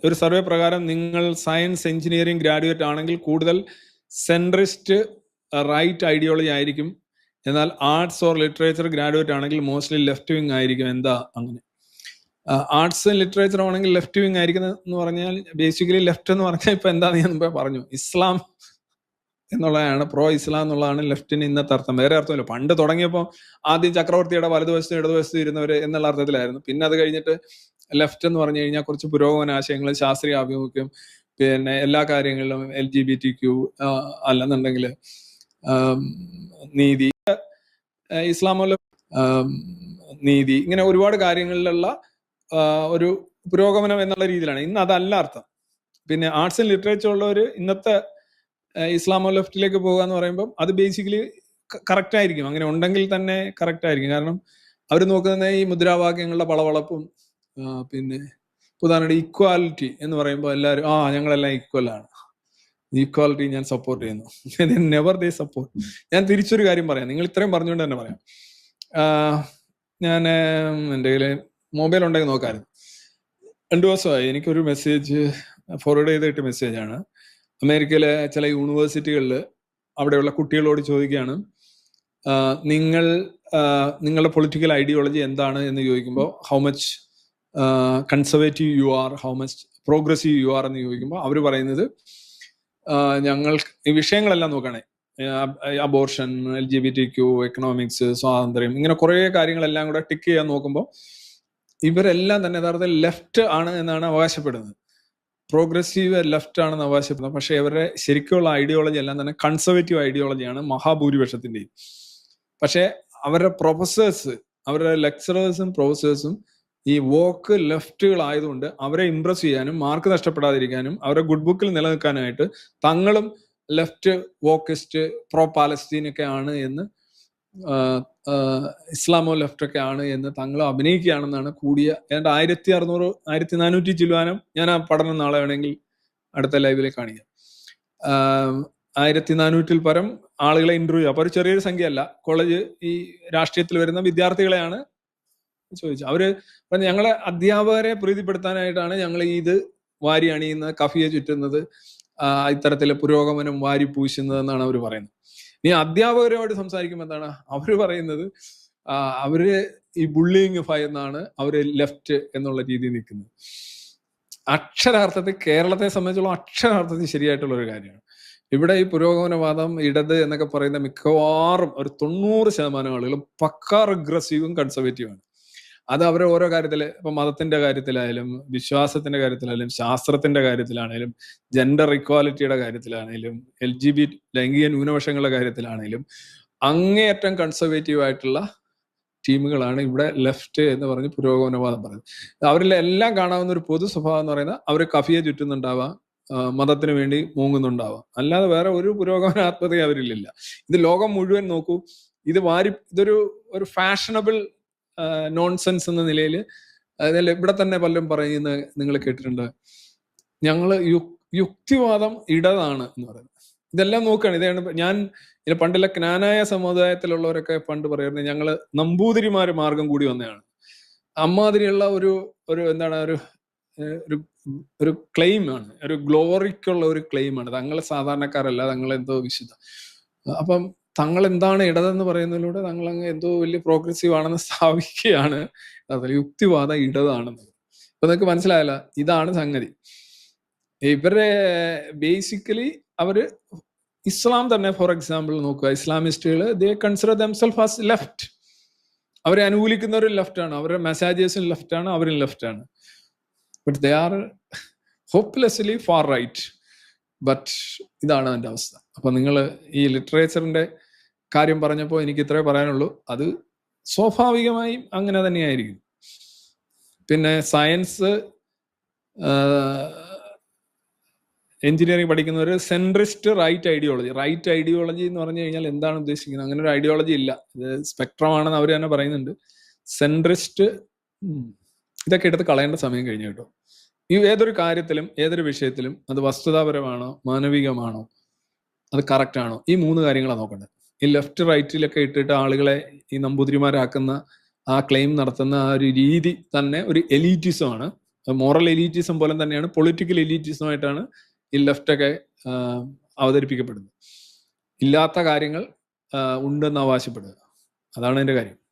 ഒരു സർവേ പ്രകാരം നിങ്ങൾ സയൻസ് എഞ്ചിനീയറിംഗ് ഗ്രാജുവേറ്റ് ആണെങ്കിൽ കൂടുതൽ സെൻട്രിസ്റ്റ് റൈറ്റ് ഐഡിയോളജി ആയിരിക്കും. എന്നാൽ ആർട്സ് ഓർ ലിറ്ററേച്ചർ ഗ്രാജുവേറ്റ് ആണെങ്കിൽ മോസ്റ്റ്ലി ലെഫ്റ്റ് വിങ് ആയിരിക്കും. എന്താ അങ്ങനെ? ആർട്സ് ലിറ്ററേച്ചർ ആണെങ്കിൽ ലെഫ്റ്റ് വിങ് ആയിരിക്കുന്നത് എന്ന് പറഞ്ഞാൽ ബേസിക്കലി ലെഫ്റ്റ് എന്ന് പറഞ്ഞാൽ ഇപ്പൊ എന്താന്ന് ഞാൻ മുമ്പേ പറഞ്ഞു, ഇസ്ലാം എന്നുള്ളതാണ്, പ്രോ ഇസ്ലാം എന്നുള്ളതാണ് ലെഫ്റ്റിന് ഇന്നത്തെ അർത്ഥം. വേറെ അർത്ഥമില്ല. പണ്ട് തുടങ്ങിയപ്പോൾ ആദ്യം ചക്രവർത്തിയുടെ വലതുവശത്തും ഇടതുവശത്തും ഇരുന്നവര് എന്നുള്ള അർത്ഥത്തിലായിരുന്നു. പിന്നെ അത് കഴിഞ്ഞിട്ട് ലെഫ്റ്റ് എന്ന് പറഞ്ഞു കഴിഞ്ഞാൽ കുറച്ച് പുരോഗമന ആശയങ്ങൾ, ശാസ്ത്രീയ ആഭിമുഖ്യം, പിന്നെ എല്ലാ കാര്യങ്ങളിലും LGBTQ അല്ലെന്നുണ്ടെങ്കിൽ നീതി, ഇസ്ലാമോ നീതി, ഇങ്ങനെ ഒരുപാട് കാര്യങ്ങളിലുള്ള ഒരു പുരോഗമനം എന്നുള്ള രീതിയിലാണ്. ഇന്ന് അതല്ല അർത്ഥം. പിന്നെ ആർട്സ് ആൻഡ് ലിറ്ററേച്ചർ ഉള്ളവർ ഇന്നത്തെ ഇസ്ലാമോ ലെഫ്റ്റിലേക്ക് പോകുക എന്ന് പറയുമ്പോൾ അത് ബേസിക്കലി കറക്റ്റ് ആയിരിക്കും. അങ്ങനെ ഉണ്ടെങ്കിൽ തന്നെ കറക്റ്റ് ആയിരിക്കും. കാരണം അവർ നോക്കുന്നത് ഈ മുദ്രാവാക്യങ്ങളുടെ പളവളപ്പും, പിന്നെ ഉദാഹരണം ഈക്വാലിറ്റി എന്ന് പറയുമ്പോൾ എല്ലാവരും ഞങ്ങളെല്ലാം ഈക്വൽ ആണ്, ഈക്വാലിറ്റി ഞാൻ സപ്പോർട്ട് ചെയ്യുന്നു. നെവർ ദേ സപ്പോർട്ട്. ഞാൻ തിരിച്ചൊരു കാര്യം പറയാം, നിങ്ങൾ ഇത്രയും പറഞ്ഞുകൊണ്ട് തന്നെ പറയാം. ഞാൻ എൻ്റെ കയ്യിൽ മൊബൈൽ ഉണ്ടെങ്കിൽ നോക്കാമായിരുന്നു. 2 ദിവസമായി എനിക്കൊരു മെസ്സേജ് ഫോർവേഡ് ചെയ്തിട്ട് മെസ്സേജാണ്. അമേരിക്കയിലെ ചില യൂണിവേഴ്സിറ്റികളിൽ അവിടെയുള്ള കുട്ടികളോട് ചോദിക്കുകയാണ്, നിങ്ങളുടെ പൊളിറ്റിക്കൽ ഐഡിയോളജി എന്താണ് എന്ന് ചോദിക്കുമ്പോൾ how much conservative you are, how much progressive you are എന്ന് ചോദിക്കുമ്പോൾ അവർ പറയുന്നത്, ഞങ്ങൾ ഈ വിഷയങ്ങളെല്ലാം നോക്കുകയാണെ, അബോർഷൻ, LGBTQ, എക്കണോമിക്സ്, സ്വാതന്ത്ര്യം, ഇങ്ങനെ കുറേ കാര്യങ്ങളെല്ലാം കൂടെ ടിക്ക് ചെയ്യാൻ നോക്കുമ്പോൾ ഇവരെല്ലാം തന്നെ യഥാർത്ഥത്തിൽ ലെഫ്റ്റ് ആണ് എന്നാണ് അവകാശപ്പെടുന്നത്. പ്രോഗ്രസീവ് ലെഫ്റ്റ് ആണെന്ന് അവകാശപ്പെടുന്നത്. പക്ഷെ ഇവരുടെ ശരിക്കുള്ള ഐഡിയോളജി എല്ലാം തന്നെ കൺസർവേറ്റീവ് ഐഡിയോളജിയാണ് മഹാഭൂരിപക്ഷത്തിൻ്റെയും. പക്ഷെ അവരുടെ പ്രൊഫസേഴ്സ്, അവരുടെ ലെക്ചറേഴ്സും പ്രൊഫസേഴ്സും ഈ വോക്ക് ലെഫ്റ്റുകളായതുകൊണ്ട് അവരെ ഇംപ്രസ് ചെയ്യാനും മാർക്ക് നഷ്ടപ്പെടാതിരിക്കാനും അവരുടെ ഗുഡ് ബുക്കിൽ നിലനിൽക്കാനായിട്ട് തങ്ങളും ലെഫ്റ്റ് വോക്കിസ്റ്റ്, പ്രോ പാലസ്തീൻ ഒക്കെ ആണ് എന്ന്, ഇസ്ലാമോ ലെഫ്റ്റ് ഒക്കെ ആണ് എന്ന് തങ്ങൾ അഭിനയിക്കുകയാണെന്നാണ് കൂടിയ ഏതാണ്ട് 1600 1400 ചില്ലുവാനും, ഞാൻ ആ പഠനം നാളെ വേണമെങ്കിൽ അടുത്ത ലൈവിലേക്ക് കാണിക്കാം. 1400 പരം ആളുകളെ ഇന്റർവ്യൂ, അപ്പൊ ഒരു ചെറിയൊരു സംഖ്യയല്ല, കോളേജ് ഈ രാഷ്ട്രീയത്തിൽ വരുന്ന വിദ്യാർത്ഥികളെയാണ് ചോദിച്ചത്. അവര് ഞങ്ങളെ അധ്യാപകരെ പ്രീതിപ്പെടുത്താനായിട്ടാണ് ഞങ്ങൾ ഇത് വാരി അണിയുന്നത്, കഫിയെ ചുറ്റുന്നത്, ഇത്തരത്തിലെ പുരോഗമനം വാരി പൂശുന്നത് എന്നാണ് അവർ പറയുന്നത്. ഇനി അധ്യാപകരോട് സംസാരിക്കുമ്പോൾ എന്താണ് അവര് പറയുന്നത്? അവര് ഈ ബുള്ളിങ് ഭയന്നാണ് അവര് ലെഫ്റ്റ് എന്നുള്ള രീതിയിൽ നിൽക്കുന്നത്. അക്ഷരാർത്ഥത്തിൽ കേരളത്തെ സംബന്ധിച്ചുള്ള അക്ഷരാർത്ഥത്തിൽ ശരിയായിട്ടുള്ള ഒരു കാര്യമാണ്. ഇവിടെ ഈ പുരോഗമനവാദം, ഇടത് എന്നൊക്കെ പറയുന്ന മിക്കവാറും ഒരു 90% ആളുകളും പക്കാ റിഗ്രസീവും കൺസർവേറ്റീവാണ്. അത് അവരെ ഓരോ കാര്യത്തില്, ഇപ്പൊ മതത്തിന്റെ കാര്യത്തിലായാലും, വിശ്വാസത്തിന്റെ കാര്യത്തിലായാലും, ശാസ്ത്രത്തിന്റെ കാര്യത്തിലാണേലും, ജെൻഡർ ഇക്വാലിറ്റിയുടെ കാര്യത്തിലാണേലും, LGBT ലൈംഗിക ന്യൂനപക്ഷങ്ങളുടെ കാര്യത്തിലാണേലും അങ്ങേയറ്റം കൺസർവേറ്റീവ് ആയിട്ടുള്ള ടീമുകളാണ് ഇവിടെ ലെഫ്റ്റ് എന്ന് പറഞ്ഞ് പുരോഗമനവാദം പറയുന്നത്. അവരിലെല്ലാം കാണാവുന്ന ഒരു പൊതു സ്വഭാവം എന്ന് പറയുന്നത് അവർ കഫിയെ ചുറ്റുന്നുണ്ടാവാം, മതത്തിന് വേണ്ടി മൂങ്ങുന്നുണ്ടാവാം, അല്ലാതെ വേറെ ഒരു പുരോഗമനാത്മകത അവരിലില്ല. ഇത് ലോകം മുഴുവൻ നോക്കൂ, ഇതൊരു ഫാഷനബിൾ നോൺസെൻസ് എന്ന നിലയിൽ ഇവിടെ തന്നെ പലരും പറയുന്നത് നിങ്ങൾ കേട്ടിട്ടുണ്ട്. ഞങ്ങള് യുക്തിവാദം ഇടതാണ് എന്ന് പറയുന്നത്. ഇതെല്ലാം നോക്കുകയാണ്. ഇതാണ് ഞാൻ പണ്ടില്ല ജ്ഞാനായ സമുദായത്തിലുള്ളവരൊക്കെ പണ്ട് പറയുന്നത്, ഞങ്ങള് നമ്പൂതിരിമാര് മാർഗം കൂടി വന്നതാണ്. അമ്മാതിരിയുള്ള ഒരു എന്താണ് ഒരു ക്ലെയിം ആണ്, ഒരു ഗ്ലോറിക്കുള്ള ഒരു ക്ലെയിം ആണ്. തങ്ങൾ സാധാരണക്കാരല്ല, തങ്ങൾ എന്തോ വിശുദ്ധ. അപ്പം തങ്ങൾ എന്താണ് ഇടതെന്ന് പറയുന്നതിലൂടെ തങ്ങൾ അങ്ങ് എന്തോ വലിയ പ്രോഗ്രസീവ് ആണെന്ന് സ്ഥാപിക്കുകയാണ്. അതിൽ യുക്തിവാദം ഇടതാണെന്ന്. ഇപ്പൊ നിങ്ങൾക്ക് മനസ്സിലായല്ല, ഇതാണ് സംഗതി. ഇവരെ ബേസിക്കലി അവര് ഇസ്ലാം തന്നെ ഫോർ എക്സാമ്പിൾ നോക്കുക, ഇസ്ലാമിസ്റ്റുകൾ they consider themselves as left. അവരെ അനുകൂലിക്കുന്നവരും ലെഫ്റ്റ് ആണ്, അവരുടെ മെസ്സാജേഴ്സും ലെഫ്റ്റ് ആണ്, അവരും ലെഫ്റ്റ് ആണ്. But they are hopelessly far right. But ഇതാണ് അതിൻ്റെ അവസ്ഥ. അപ്പൊ നിങ്ങൾ ഈ ലിറ്ററേച്ചറിന്റെ കാര്യം പറഞ്ഞപ്പോൾ എനിക്ക് ഇത്രേ പറയാനുള്ളൂ. അത് സ്വാഭാവികമായും അങ്ങനെ തന്നെയായിരിക്കും. പിന്നെ സയൻസ്, എഞ്ചിനീയറിംഗ് പഠിക്കുന്നവർ സെൻട്രിസ്റ്റ് റൈറ്റ് ഐഡിയോളജി എന്ന് പറഞ്ഞു കഴിഞ്ഞാൽ എന്താണ് ഉദ്ദേശിക്കുന്നത്? അങ്ങനെ ഒരു ഐഡിയോളജി ഇല്ല, ഇത് സ്പെക്ട്രം ആണെന്ന് അവർ തന്നെ പറയുന്നുണ്ട്. സെൻട്രിസ്റ്റ് ഇതൊക്കെ എടുത്ത് കളയേണ്ട സമയം കഴിഞ്ഞു കേട്ടോ. ഈ ഏതൊരു കാര്യത്തിലും ഏതൊരു വിഷയത്തിലും അത് വസ്തുതാപരമാണോ മാനവികമാണോ അത് കറക്റ്റ് ആണോ, ഈ 3 കാര്യങ്ങളാണ് നോക്കേണ്ടത്. ഈ ലെഫ്റ്റ് റൈറ്റിലൊക്കെ ഇട്ടിട്ട് ആളുകളെ ഈ നമ്പൂതിരിമാരാക്കുന്ന ആ ക്ലെയിം നടത്തുന്ന ആ ഒരു രീതി തന്നെ ഒരു എലീറ്റിസമാണ്. മോറൽ എലീറ്റിസം പോലെ തന്നെയാണ് പൊളിറ്റിക്കൽ എലീറ്റിസമായിട്ടാണ് ഈ ലെഫ്റ്റൊക്കെ അവതരിപ്പിക്കപ്പെടുന്നത്. ഇല്ലാത്ത കാര്യങ്ങൾ ഉണ്ടെന്ന് അവകാശപ്പെടുക. അതാണ് അതിന്റെ കാര്യം.